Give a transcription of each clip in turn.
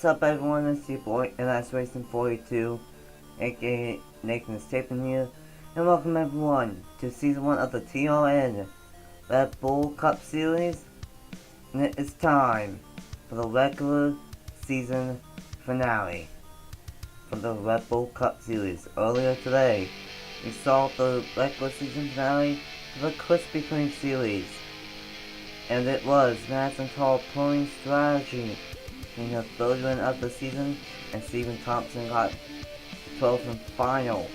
What's up everyone, it's your boy R16 aka Nathan Stapin here, and welcome everyone to Season 1 of the TRN Red Bull Cup Series, and it is time for the regular season finale for the Red Bull Cup Series. Earlier today, we saw the regular season finale for the Krispy Kreme series, and it was Madison Tall pulling strategy in the third win of the season, and Stephen Thompson got the 12th and final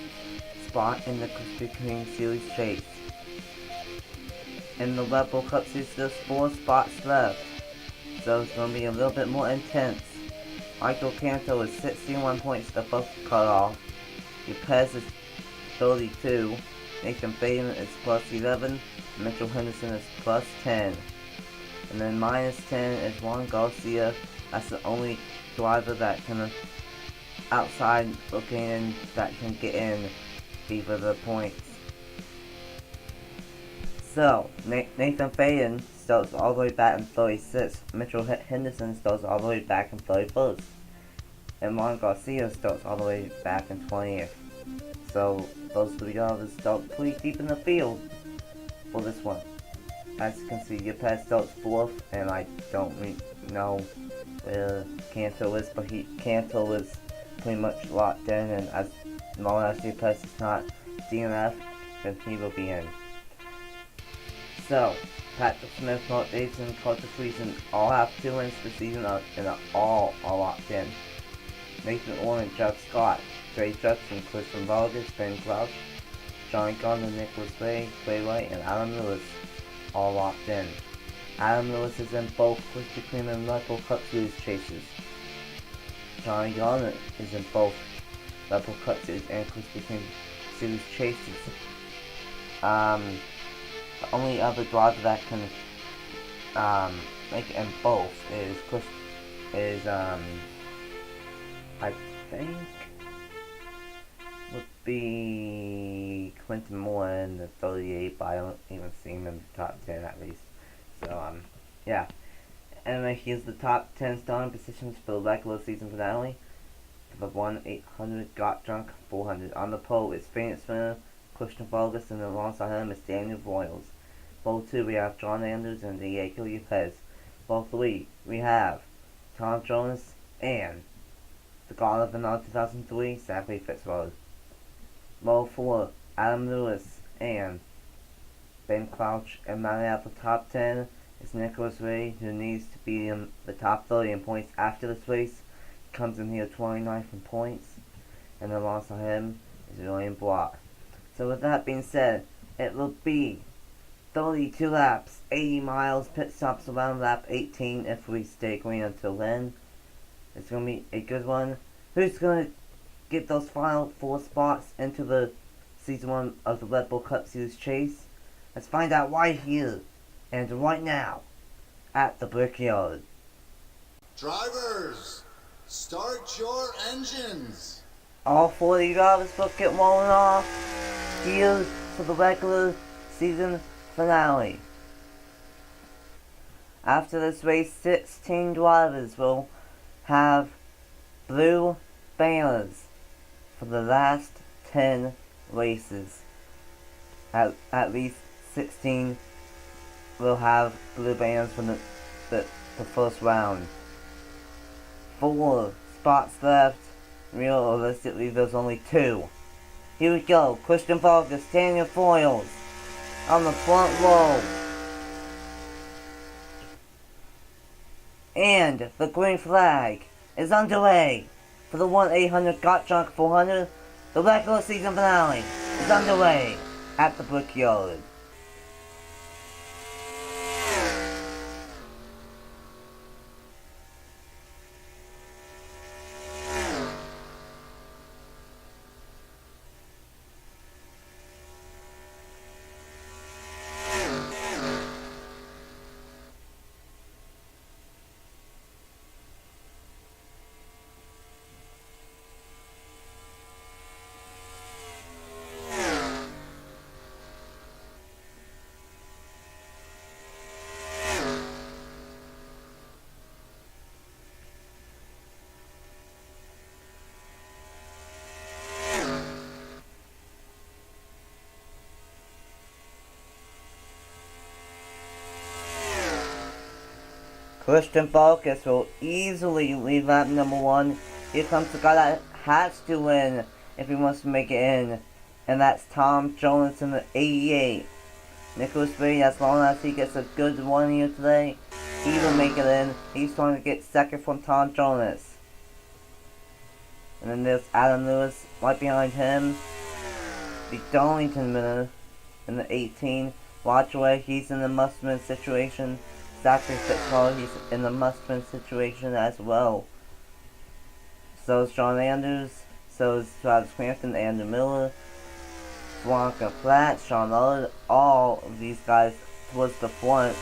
spot in the Krispy Kreme series chase. In the Red Bull Cup series, there's 4 spots left, so it's going to be a little bit more intense. Michael Canto is 61 points above the cutoff. Lopez is 32. Nathan Baden is plus 11. Mitchell Henderson is plus 10. And then minus 10 is Juan Garcia. That's the only driver that can, outside looking in, that can get in for the points. So, Nathan Faden starts all the way back in 36th. Mitchell Henderson starts all the way back in 31st. And Juan Garcia starts all the way back in 20th. So, those 3 drivers start pretty deep in the field for this one. As you can see, Lopez starts 4th, and I don't really know where Canto is, but Canto is pretty much locked in, and as long as Lopez is not DNF, then he will be in. So, Patrick Smith, Mark Davidson, Carter Friesen all have 2 wins this season, and all are locked in. Nathan Orr, Jeff Scott, Trey Judson, Christian Vargas, Ben Crouch, John Gardner, Nicholas Ray, Clay White, and Adam Lewis all locked in. Adam Lewis is in both Krispy Kreme and Red Bull Cup Series chases. Johnny Garner is in both Red Bull Cup Series and Krispy Kreme Series chases. The only other driver that can make it in both is I think would be Quentin Moore in the 38, but I don't even see him in the top 10 at least. So, yeah. Anyway, here's the top 10 starting positions for the regular season finale. For the 1-800 Got Drunk 400. On the pole is Phoenix winner Christian Vargas, and alongside him is Daniel Royals. Pole 2 we have John Andrews and Diego Lopez. Pole 3 we have Tom Jonas and the God of the 2003 Zachary Fitzgerald. Pole 4 Adam Lewis and Ben Crouch, and rounding out the top 10 is Nicholas Ray, who needs to be in the top 30 in points after this race. Comes in here 29th in points, and alongside him is William Block. So with that being said, it will be 32 laps, 80 miles, pit stops around lap 18 if we stay green until then. It's going to be a good one. Who's going to get those final 4 spots into the Season 1 of the Red Bull Cup Series chase? Let's find out right here and right now at the Brickyard. Drivers, start your engines. All 40 drivers will get rolling off here for the regular season finale. After this race, 16 drivers will have blue banners for the last 10 races. At least 16 will have blue banners from the first round. 4 spots left. Realistically, there's only 2. Here we go. Christian Vargas, Daniel Foyles on the front row. And the green flag is underway for the 1-800 Got Drunk 400. The regular season finale is underway at the Brickyard. Christian Focus will easily lead lap number 1. Here comes the guy that has to win if he wants to make it in. And that's Tom Jonas in the 88. Nicholas Brady, as long as he gets a good one here today, he will make it in. He's going to get second from Tom Jonas. And then there's Adam Lewis right behind him. The Darlington winner in the 18. Watch away, he's in the must-win situation. Zachary Fitzgerald, he's in the must-win situation as well. So is John Andrews. So is Travis Crampton, Andrew Miller, Blanca Platt, Sean Lullard. All of these guys towards the front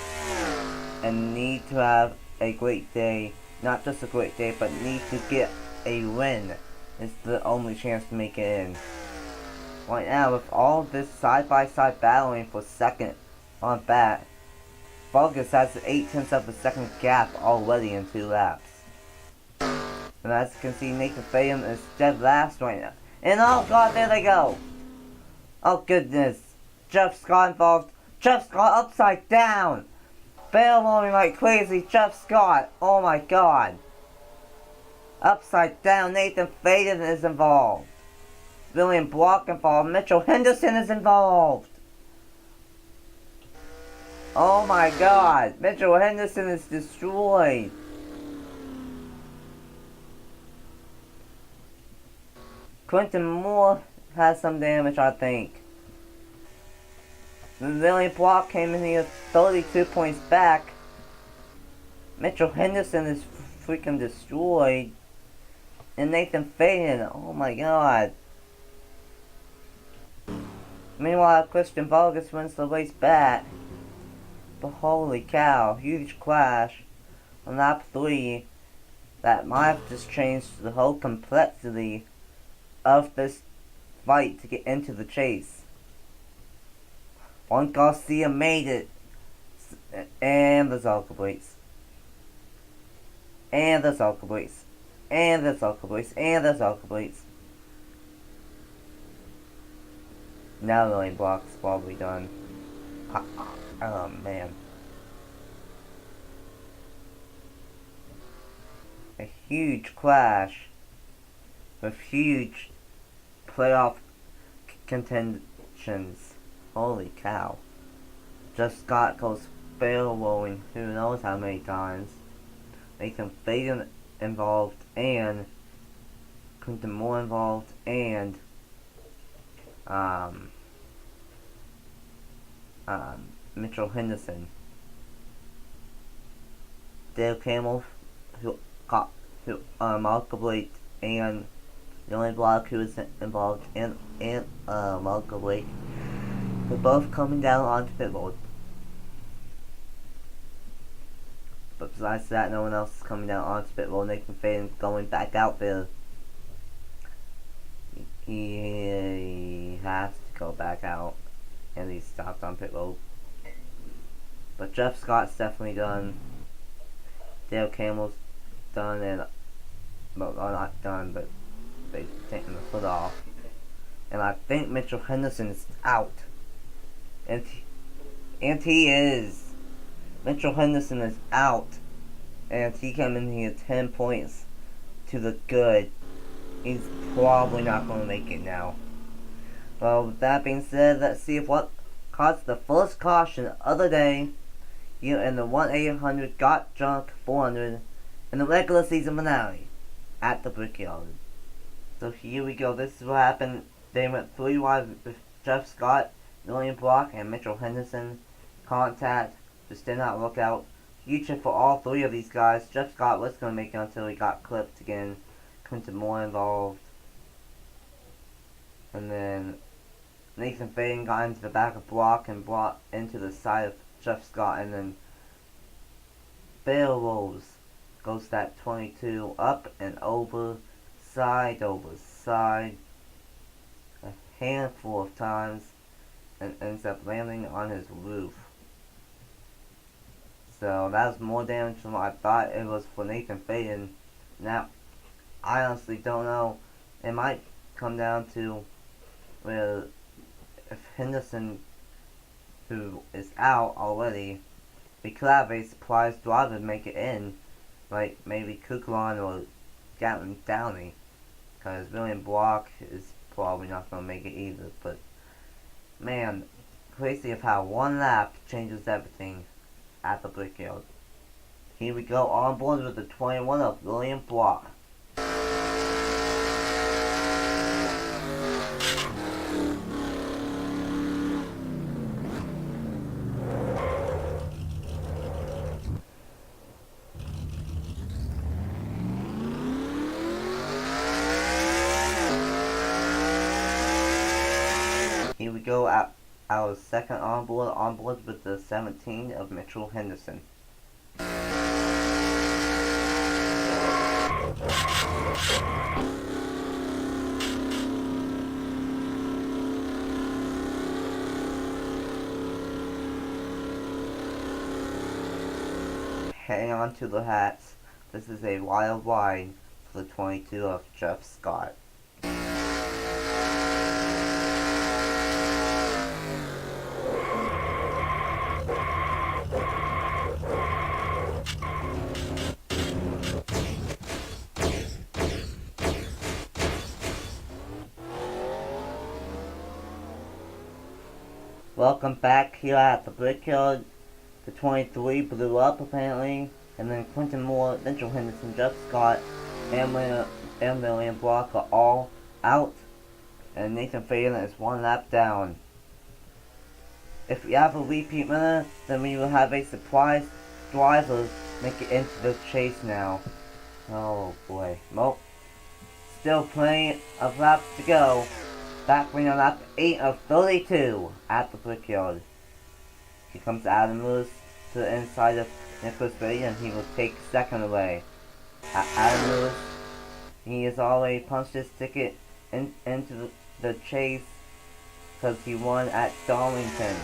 and need to have a great day. Not just a great day, but need to get a win. It's the only chance to make it in. Right now, with all this side-by-side battling for second on bat, Vargas has an 0.8 of a second gap already in 2 laps. And as you can see, Nathan Fayham is dead last right now. And oh god, there they go! Oh goodness. Jeff Scott involved. Jeff Scott upside down! Barrel rolling like crazy, Jeff Scott. Oh my god. Upside down, Nathan Fayham is involved. William Block involved. Mitchell Henderson is involved. Oh my god. Mitchell Henderson is destroyed. Quentin Moore has some damage, I think. William Block came in here 32 points back. Mitchell Henderson is freaking destroyed. And Nathan Fayham, oh my god. Meanwhile, Christian Vargas wins the race back. But holy cow, huge crash on lap 3 that might have just changed the whole complexity of this fight to get into the chase. Juan Garcia made it. And the Zarka breaks. And the Zarka breaks. And the Zarka breaks. And the Zarka breaks. Now the lane block's probably done. Oh man. A huge crash with huge playoff contentions. Holy cow. Just Scott goes barrel rolling who knows how many times. Nathan Fayham involved and Quentin Moore involved and Mitchell Henderson. Dale Camel Malcolm Blake and the only block who was involved and Malcolm Blake were both coming down onto pit road. But besides that, no one else is coming down onto pit road. Nathan Fayham going back out there. He has to go back out, and he stopped on pit road. But Jeff Scott's definitely done. Dale Campbell's done, and well, not done, but they've taken the foot off. And I think Mitchell Henderson is out, and he is. Mitchell Henderson is out, and he came in here 10 points to the good. He's probably not going to make it now. Well, with that being said, let's see if what caused the first caution of the day here in the 1-800 Got Junk 400 in the regular season finale at the Brickyard. So here we go. This is what happened. They went 3 wide with Jeff Scott, William Block, and Mitchell Henderson. Contact just did not work out. Huge hit for all 3 of these guys. Jeff Scott was going to make it until he got clipped again. Quentin Moore involved. And then Nathan Fayham got into the back of Block and brought into the side of Jeff Scott. And then barrel rolls. Goes that 22 up and over side, a handful of times, and ends up landing on his roof. So that was more damage than what I thought it was for Nathan Fayham. Now, I honestly don't know. It might come down to where if Henderson, who is out already, we could have a surprise driver make it in, like maybe Kukulon or Gatlin Downey, because William Block is probably not going to make it either. But man, crazy of how one lap changes everything at the Brickyard. Here we go, on board with the 21 of William Block. Here we go at our second onboard with the 17 of Mitchell Henderson. Hang on to the hats. This is a wild ride for the 22 of Jeff Scott. Welcome back here at the Brickyard. The 23 blew up apparently, and then Quentin Moore, Mitchell Henderson, Jeff Scott, and William Block are all out, and Nathan Faden is one lap down. If we have a repeat winner, then we will have a surprise driver make it into the chase now. Oh boy. Well, still plenty of laps to go. Back when on lap 8 of 32 at the Brickyard. Here comes Adam Lewis to the inside of Nicholas Brady, and he will take second away. Adam Lewis, he has already punched his ticket into the chase because he won at Darlington.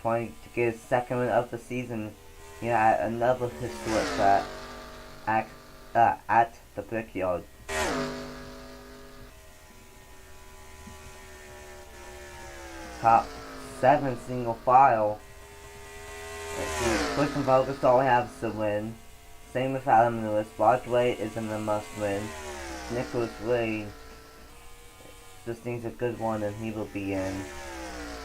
Trying to get his second win of the season. He had another historic track at the Brickyard. Top 7 single file. Quick and Focus all have the win. Same with Adam Lewis. Roger Wade is in the must win. Nicholas Wade just needs a good one and he will be in.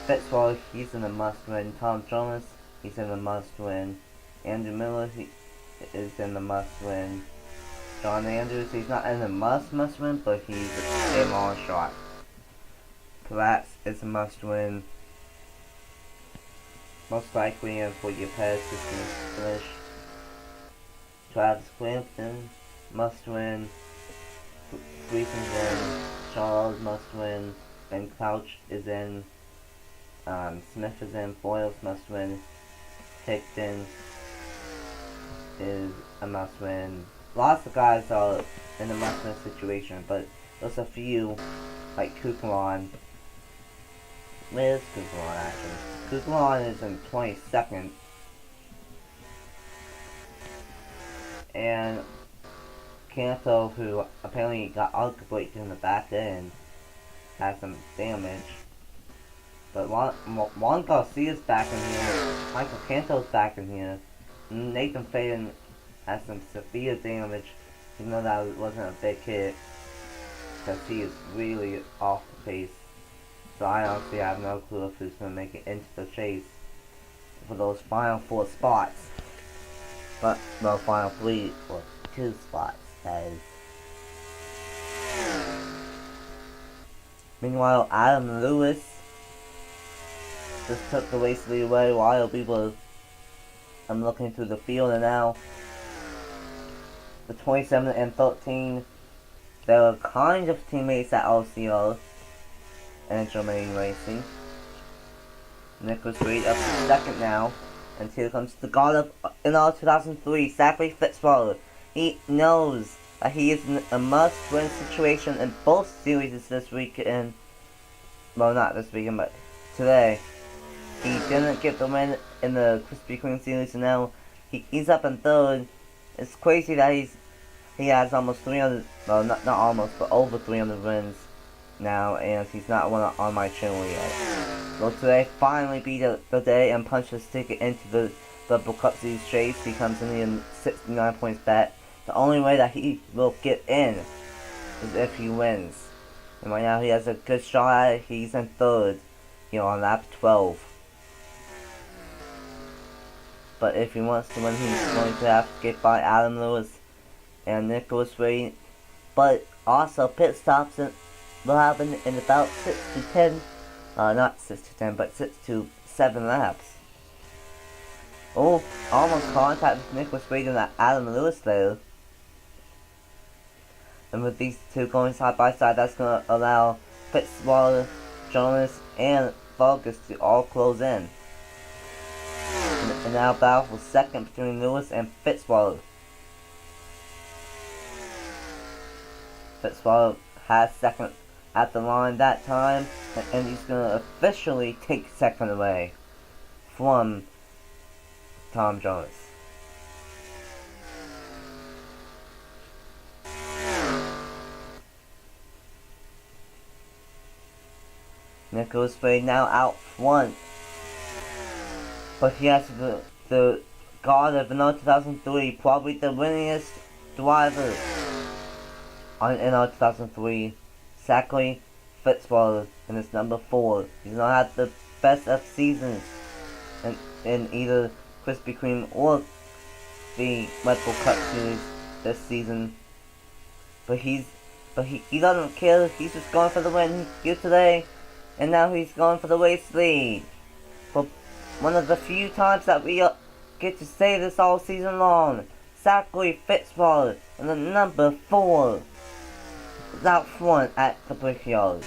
Fitzwater, he's in the must win. Tom Jonas, he's in the must win. Andrew Miller, he is in the must win. John Andrews, he's not in the must win, but he's a long shot. Platts is a must win. Most likely for your pass system finish. Travis Crampton must win. Gleason's in. Charles must win. Ben Couch is in. Smith is in. Boyles must win. Hickton is a must win. Lots of guys are in a must win situation, but there's a few like Kukulon. Where's Kukulon actually? Kukulon is in 22nd. And Canto, who apparently got outbreaked in the back end, has some damage. But Juan Garcia's back in here. Michael Canto's back in here. Nathan Faden has some severe damage, even though that wasn't a big hit. Because he is really off the pace. So I honestly have no clue if who's going to make it into the chase for those final 4 spots. But, well, final 3 or 2 spots, that is. Meanwhile, Adam Lewis just took the race lead away while we were looking through the field, and now the 27 and 13, they were kind of teammates at LCR and Germany Racing. Nicholas Reed up to second now, and here comes the god of NR 2003, Zachary Fitzwater. He knows that he is in a must-win situation in both series this weekend. Well, not this weekend, but today. He didn't get the win in the Krispy Kreme series, and now he's up in third. It's crazy that he has almost 300, well, not almost, but over 300 wins now, and he's not one on my channel yet. Will today finally be the day and punch his ticket into the Double Cup Series chase? He comes in and 69 points back. The only way that he will get in is if he wins. And right now he has a good shot at it. He's in third, on lap 12. But if he wants to win, he's going to have to get by Adam Lewis and Nicholas Ray. But also pit stops will happen in about 6 to 10. Not 6 to 10, but 6 to 7 laps. Oh, almost contact with Nicholas Ray and Adam Lewis there. And with these two going side by side, that's going to allow Fitzwater, Jonas, and Vargas to all close in. And now battle for second between Lewis and Fitzwater. Fitzwater has second at the line that time, and he's going to officially take second away from Tom Jonas. Nicholas Ray now out front, but he has the god of another 2003, probably the winningest driver in our 2003, Zachary Fitzwater, and it's number 4. He's not had the best of seasons in either Krispy Kreme or the Red Bull Cup Series this season, but he doesn't care. He's just going for the win here today. And now he's going for the race lead. For one of the few times that we get to say this all season long. Zachary Fitzwater and the number 4 is out front at the Brickyard.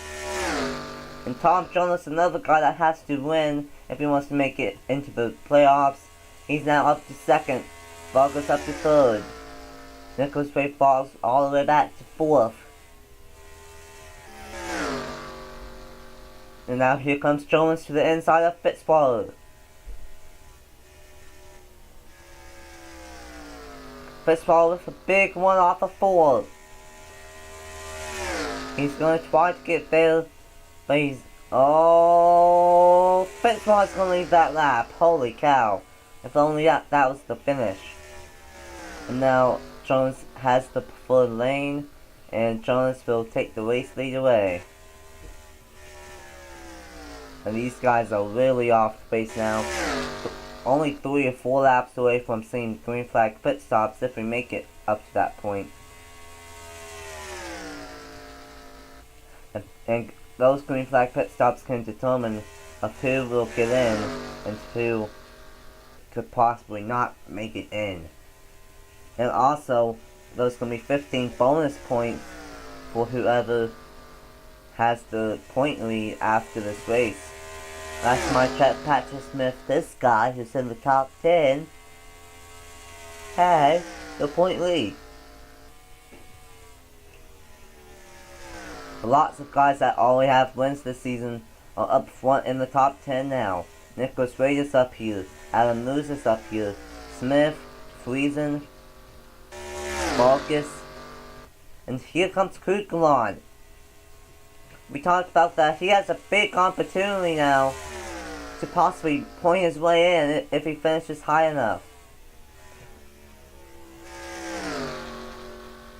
And Tom Jonas, another guy that has to win if he wants to make it into the playoffs. He's now up to second. Vargas up to third. Nicholas Ray falls all the way back to 4th. And now here comes Jonas to the inside of Fitzwater. Fitzwater with a big one off of 4. He's going to try to get there, but he's... Oh, Fitzwater's going to leave that lap. Holy cow. If only that was the finish. And now Jonas has the preferred lane, and Jonas will take the race lead away. And these guys are really off the pace now. Only 3 or 4 laps away from seeing green flag pit stops if we make it up to that point. And those green flag pit stops can determine of who will get in and who could possibly not make it in. And also, there's going to be 15 bonus points for whoever has the point lead after this race. Last time I checked, Patrick Smith, this guy who's in the top 10, has the point lead. Lots of guys that already have wins this season are up front in the top 10 now. Nicholas Ray is up here, Adam Lewis is up here, Smith, Friesen, Vargas, and here comes Krugelon. We talked about that. He has a big opportunity now to possibly point his way in if he finishes high enough.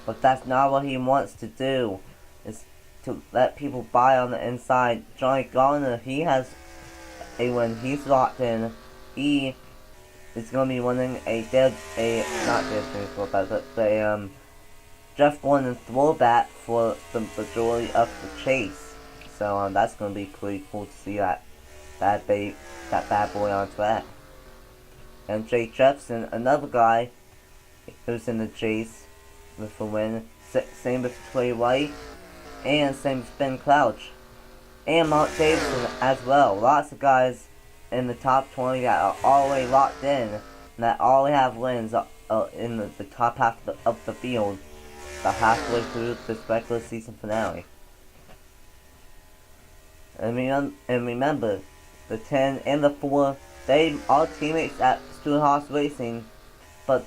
But that's not what he wants to do. Is to let people buy on the inside. Johnny Garner, he has a win. He's locked in. He is going to be winning Jeff Gordon throwback for the majority of the chase. So that's going to be pretty cool to see that bad boy on track. And Jay Jepson, another guy who's in the chase with a win. Same with Trey White, and same with Ben Crouch, and Mark Davidson as well. Lots of guys in the top 20 that are already locked in, and that already have wins in the top half of the field. About halfway through this regular season finale. And remember, the 10 and the 4, they are teammates at Stewart-Haas Racing, but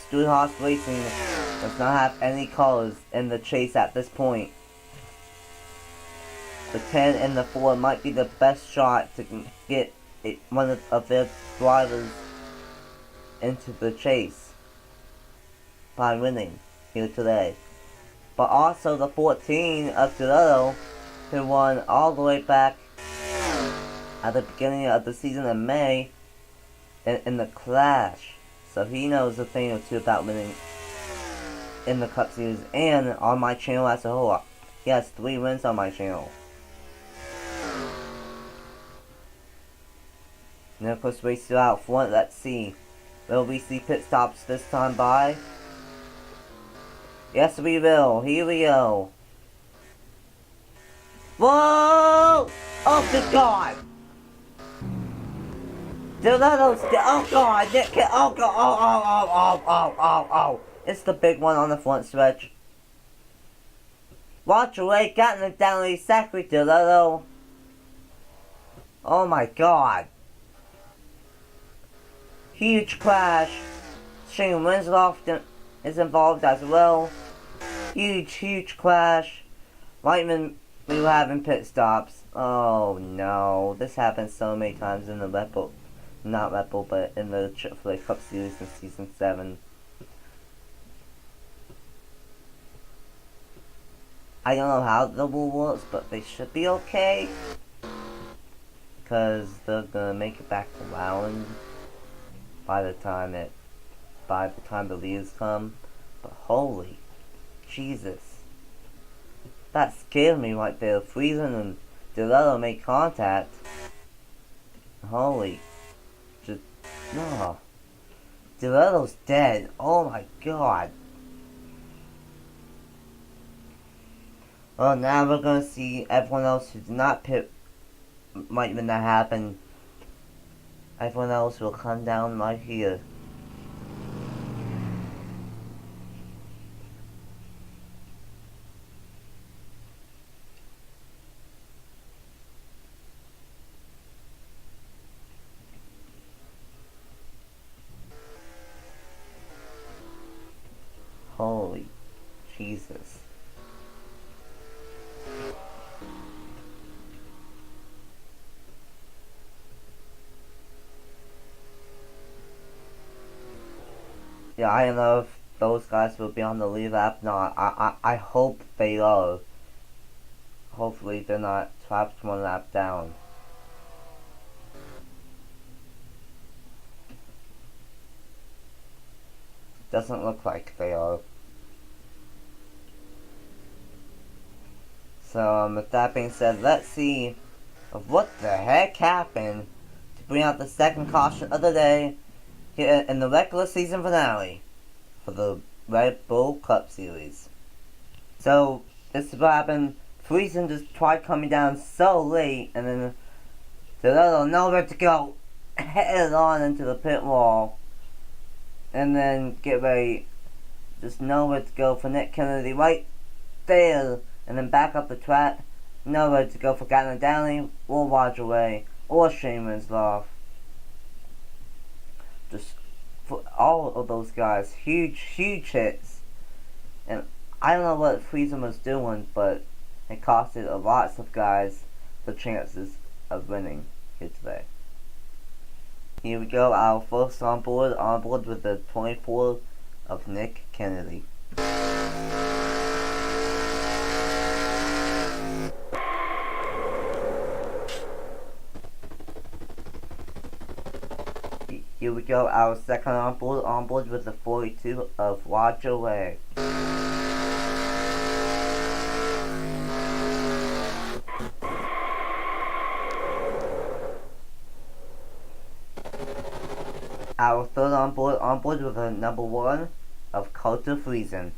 Stewart-Haas Racing does not have any cars in the chase at this point. the 10 and the 4 might be the best shot to get one of their drivers into the chase by winning here today. But also the 14 of Toretto, who won all the way back at the beginning of the season in May in the Clash. So he knows a thing or two about winning in the Cup Series and on my channel as a whole. He has 3 wins on my channel. And of course, we still out front. Let's see. Will we see pit stops this time by? Yes, we will. Here we go. Whoa! Oh, good God! Oh God! Nick! Oh God! Oh! It's the big one on the front stretch. Watch away, got in the down exactly, Toretto. Oh my God! Huge crash. Shane Winslow is involved as well. Huge crash. Right when we were having pit stops. Oh no, this happened so many times in the Red Bull, not Red Bull, but in the Chick-fil-A Cup Series in Season 7. I don't know how the rule works, but they should be okay. Because they're gonna make it back around by the time the leads come. But holy Jesus. That scared me right there. Friesen and Toretto make contact. Holy. No. Toretto's dead. Oh my God. Well, now we're gonna see everyone else who did not pit right when that happened. Everyone else will come down right here. Holy Jesus. Yeah, I don't know if those guys will be on the lead lap. No, I hope they are. Hopefully they're not trapped 1 lap down. Doesn't look like they are. So, with that being said, let's see what the heck happened to bring out the second caution of the day here in the regular season finale for the Red Bull Cup Series. So, this is what happened. Friesen just tried coming down so late, and then Toretto nowhere to go, headed on into the pit wall, and then get ready, just nowhere to go for Nick Kennedy right there, and then back up the track, nowhere to go for Gavin Downey, or Roger Way, or Shane Winslow. Just for all of those guys, huge hits. And I don't know what Friesen was doing, but it costed a lots of guys the chances of winning here today. Here we go, our first on board with the 24 of Nick Kennedy. Here we go, our second on board with the 42 of Roger Way. Our third on board with the number 1 of Carter Friesen.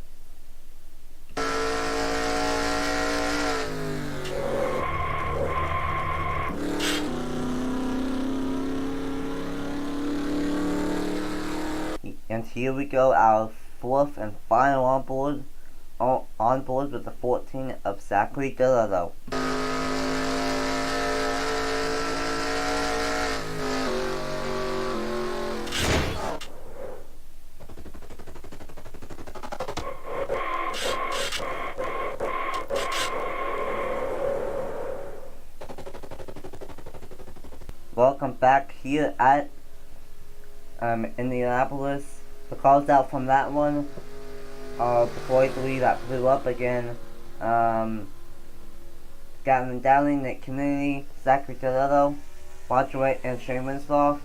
And here we go, our fourth and final on board with the 14 of Zachary Toretto. Welcome back here at Indianapolis. The calls out from that one, before that blew up again. Gavin Dowling, Nick Kennedy, Zachary Toledo, Roger White, and Shane Winslow.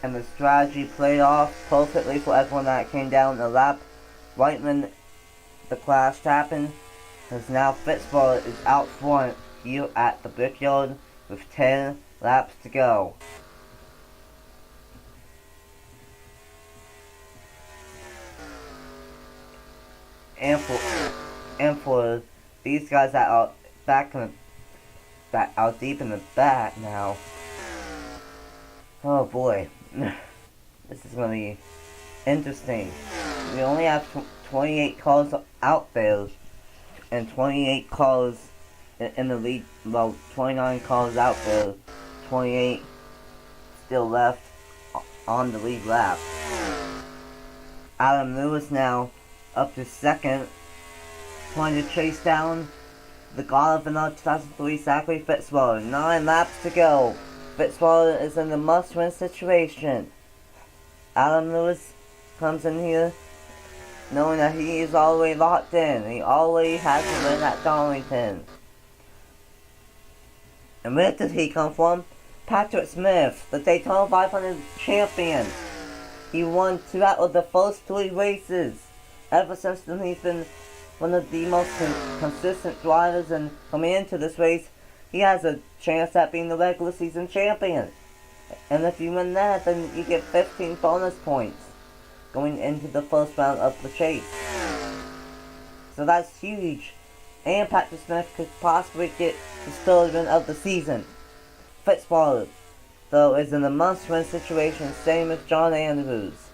And the strategy played off perfectly for everyone that came down the lap. Right when the crash happened, because now Fitzgerald is out front here at the Brickyard with 10 laps to go. And for these guys that are that are deep in the back now, oh boy, this is gonna be interesting. We only have 28 cars out there, and 28 cars in the lead. Well, 29 cars out there, 28 still left on the lead lap. Adam Lewis now up to second, trying to chase down the god of another 2003 Zachary Fitzgerald. 9 laps to go. Fitzgerald is in the must-win situation. Adam Lewis comes in here knowing that he is already locked in. He already has to win at Darlington. And where did he come from? Patrick Smith, the Daytona 500 champion. He won 2 out of the first 3 races. Ever since then, he's been one of the most consistent drivers, and coming into this race, he has a chance at being the regular season champion. And if you win that, then you get 15 bonus points going into the first round of the chase. So that's huge. And Patrick Smith could possibly get his 3rd win of the season. Fitzgerald, though, is in a must-win situation, same as John Andrews.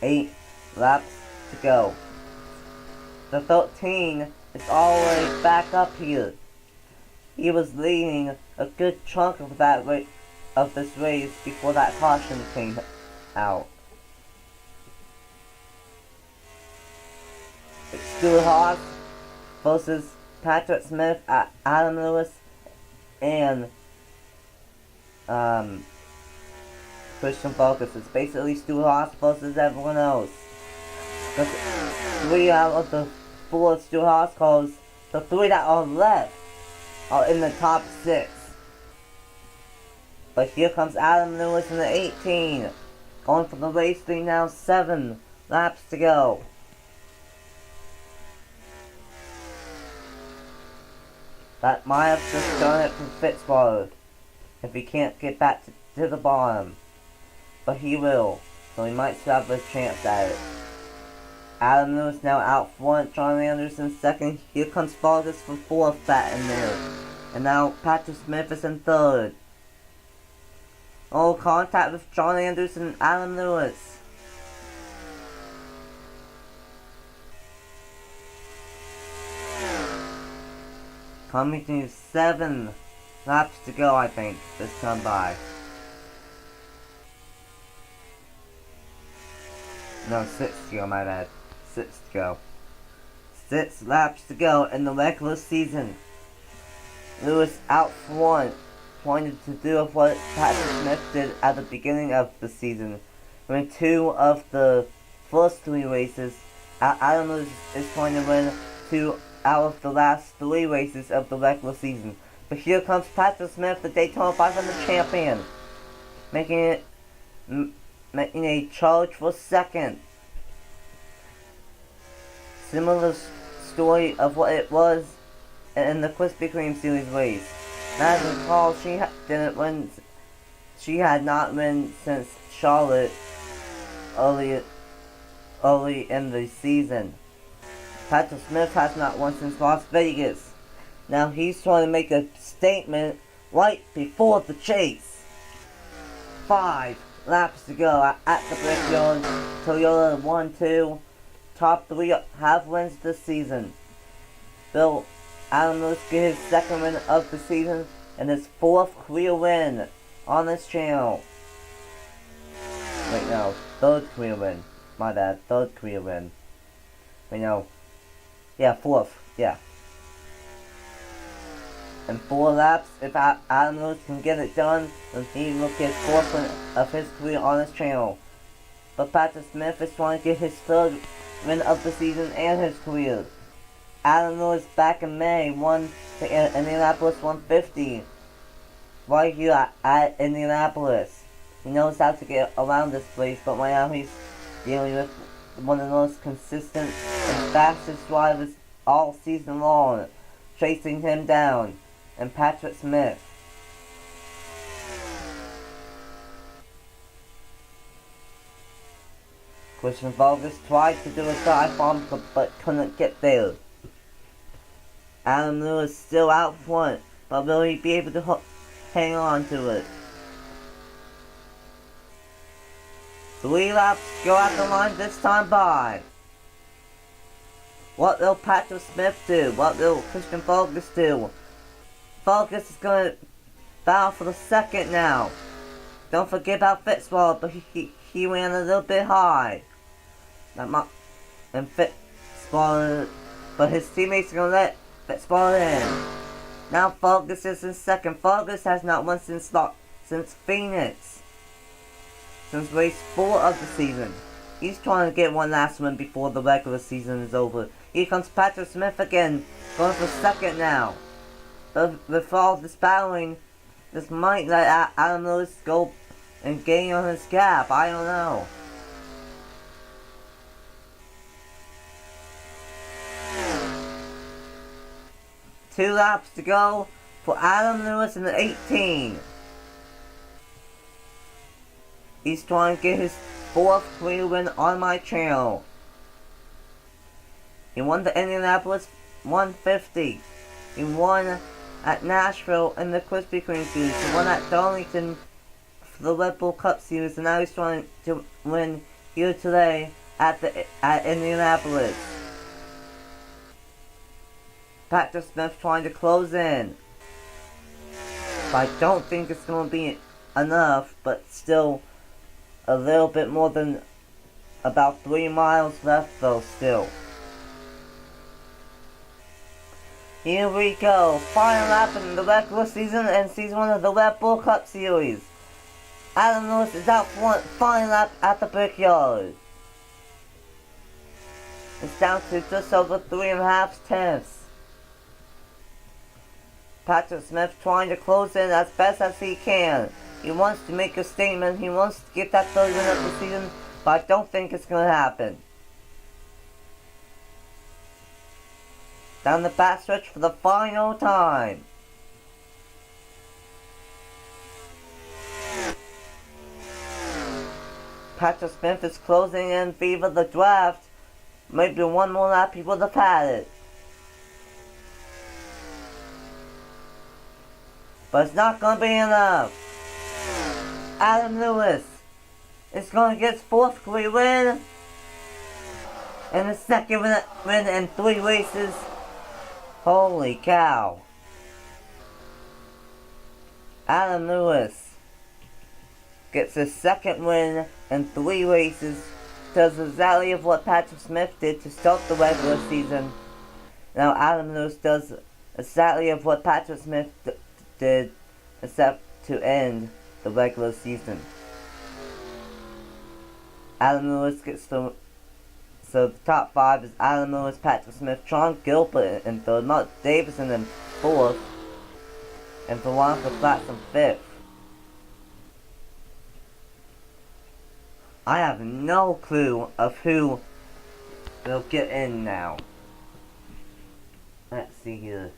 8 laps to go. The 13 is already back up here. He was leading a good chunk of this race before that caution came out. It's Stuart Haas versus Patrick Smith, Adam Lewis, and Christian Focus. It's basically Stuart Haas versus everyone else. Because 3 out of the 4 Stuart Haas cars, the 3 that are left, are in the top 6. But here comes Adam Lewis in the 18. Going for the race lead now, 7 laps to go. That might have just done it for Fitzgerald if he can't get back to the bottom. But he will, so he might still have a chance at it. Adam Lewis now out front, John Anderson second. Here comes Vargas for 4th back in there. And now Patrick Smith is in 3rd. Oh, contact with John Anderson and Adam Lewis. Coming to 7 laps to go, I think, this time by. No, 6 to go, my bad. 6 to go. 6 laps to go in the regular season. Lewis out front, trying to do what Patrick Smith did at the beginning of the season. When 2 of the first 3 races, Adam Lewis is trying to win 2 out of the last 3 races of the regular season. But here comes Patrick Smith, the Daytona 500 champion, making a charge for 2nd. Similar story of what it was in the Krispy Kreme Series race. As I recall, she didn't win. She had not won since Charlotte early in the season. Patrick Smith has not won since Las Vegas. Now he's trying to make a statement right before the chase. 5 laps to go at the Brickyard. Toyota 1-2. Top 3 have wins this season. Bill Adam Lewis get his 2nd win of the season and his 4th career win on this channel. Wait, no. 3rd career win. My bad. 3rd career win. Wait, no. Yeah, 4th. Yeah. in 4 laps. If Adam Lewis can get it done, then he will get 4th win of his career on his channel. But Patrick Smith is trying to get his 3rd win of the season and his career. Adam Lewis back in May won the Indianapolis 150 right here at Indianapolis. He knows how to get around this place, but right now he's dealing with one of the most consistent and fastest drivers all season long, chasing him down, and Patrick Smith. Christian Vargas tried to do a dive bomb but couldn't get there. Adam Lewis still out front, but will he be able to hang on to it? 3 laps go out the line this time by. What will Patrick Smith do? What will Christian Vargas do? Vargas is going to battle for the 2nd now. Don't forget about Fitzwater, but he ran a little bit high. And Fitzwater, but his teammates are going to let Fitzwater in. Now Vargas is in 2nd. Vargas has not won since Phoenix. Since race 4 of the season. He's trying to get one last win before the regular season is over. Here comes Patrick Smith again, going for 2nd now. But with all this battling, this might let Adam Lewis go and gain on his gap. I don't know. Two laps to go for Adam Lewis in the 18. He's trying to get his 4th career win on my channel. He won the Indianapolis 150. He won at Nashville in the Krispy Kreme Series. He won at Darlington for the Red Bull Cup Series, and now he's trying to win here today at Indianapolis. Patrick Smith trying to close in. I don't think it's going to be enough, but still a little bit more than about 3 miles left though still. Here we go, final lap in the regular season and season 1 of the Red Bull Cup Series. Adam Lewis is out front, final lap at the Brickyard. It's down to just over 3.5 tenths. Patrick Smith trying to close in as best as he can. He wants to make a statement. He wants to get that 3rd win of the season, but I don't think it's going to happen. Down the backstretch for the final time. Patrick Smith is closing in favor of the draft. Maybe one more lap he would have had it. But it's not going to be enough. Adam Lewis is going to get his 4th career win. And his 2nd win in 3 races. Holy cow. Adam Lewis gets his 2nd win in 3 races. Does exactly of what Patrick Smith did to start the regular season. Now Adam Lewis does exactly of what Patrick Smith did, except to end the regular season. Adam Lewis gets so the top 5 is Adam Lewis, Patrick Smith, Sean Gilbert in 3rd, Mark Davison in 4th, and Veronica Flats in 5th. I have no clue of who will get in now. Let's see here.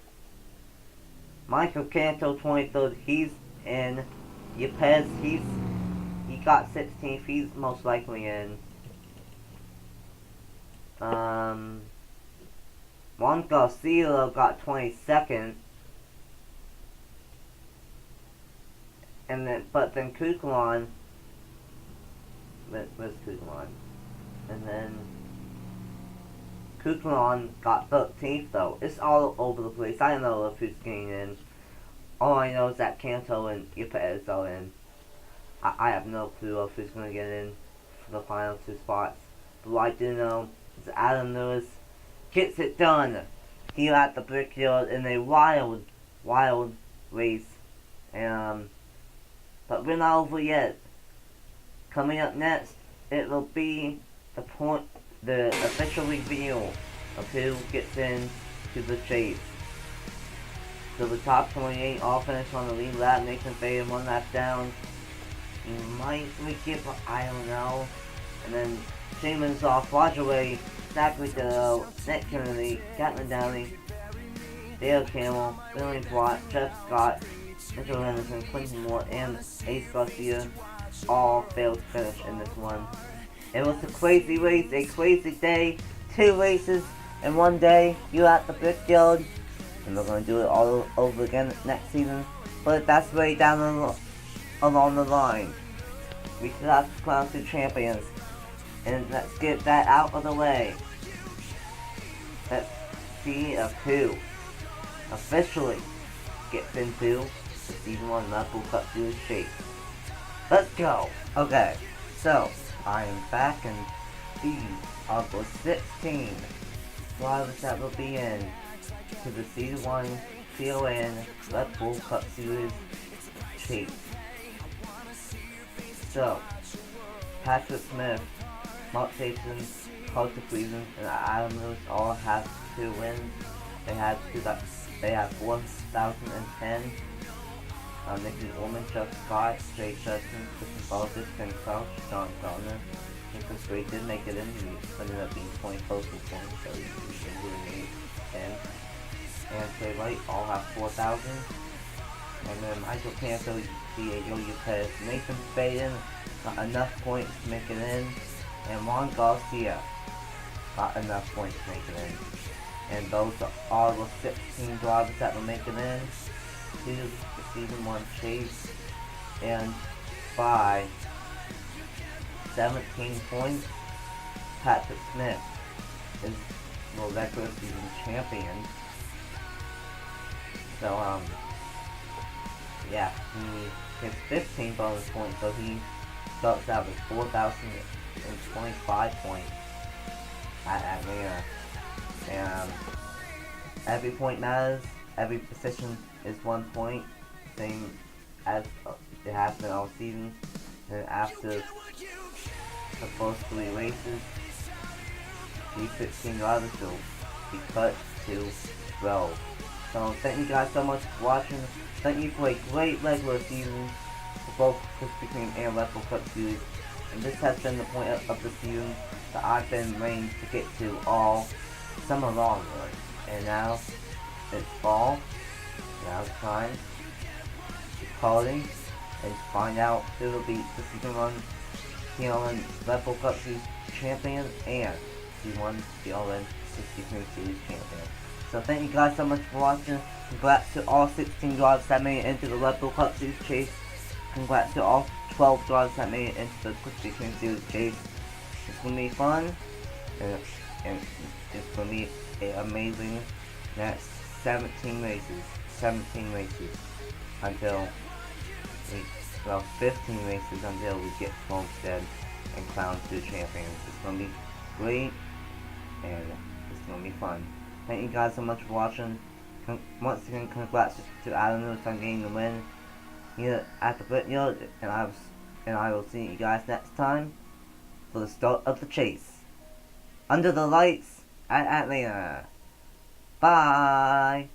Michael Canto 23rd, he's in. Yepes, he got 16th, he's most likely in. Juan Garcia got 22nd. And then Kukulon, where's Kukulon? And then Kukulon got 13th though. It's all over the place. I don't know if who's getting in. All I know is that Canto and Yepes are in. I have no clue of who's going to get in for the final 2 spots. But what I do know is Adam Lewis gets it done here at the Brickyard in a wild wild race. And but we're not over yet. Coming up next, it will be the official reveal of who gets in to the chase. So the top 28 all finish on the lead lap. Nathan Faden 1 lap down. He might make it, but I don't know. And then Shaman's off, Roger Way, Zachary Dillo, Nick Kennedy, Gatlin Downey, Dale Camel, Billy Watt, Jeff Scott, Mitchell Henderson, Quentin Moore, and Ace Garcia all failed to finish in this one. It was a crazy race, a crazy day, 2 races in one day. You at the Brickyard, and we're going to do it all over again next season. But that's way down along the line. We still have to crown 2 champions, and let's get that out of the way. Let's see of who officially gets into the Season 1 Red Bull Cup Series chase. Let's go! Okay, so I am back, and these are the 16 drivers that will be in to the Season 1 TRN Red Bull Cup Series chase. So, Patrick Smith, Mark Jason, Carter Cleveland, and Adam Lewis all have 2 wins. They have 4,010. Nicky Orman, Chuck Scott, Jay Sutton, Christian Baldus, Ken Crouch, John Gardner. Nicholas Gray did make it in. He ended up being 20 close to points, so he really 10. And Trey Light all have 4,000. And then Michael Canto, Diego Yupez, Nathan Faden got enough points to make it in. And Juan Garcia got enough points to make it in. And those are the 16 drivers that will make it in to the Season 1 chase. And by 17 points, Patrick Smith is the regular season champion. So, yeah, he gets 15 bonus points, so he starts out with 4,025 points at Atlanta. And every point matters, every position is 1 point, same as it has been all season. And after the first 3 races, these 16 drivers will be cut to 12. So thank you guys so much for watching. Thank you for a great regular season for both Krispy Kreme and Red Bull Cup Series. And this has been the point of the season that I've been waiting to get to all summer long, really. And now it's fall. Now it's time to calling and to find out who will be the Season 1 TRN Red Bull Cup Series champion and Season 1 TRN Krispy Kreme Series champion. So thank you guys so much for watching. Congrats to all 16 drivers that made it into the Red Bull Cup Series chase. Congrats to all 12 drivers that made it into the Krispy Kreme Series chase. It's going to be fun. And it's going to be an amazing next 17 races. 17 races. Until 15 races until we get to Homestead and crown 2 champions. It's going to be great. And it's going to be fun. Thank you guys so much for watching. Once again, congrats to Adam Lewis on getting the win here at the Brickyard, and I will see you guys next time for the start of the chase. Under the lights at Atlanta. Bye!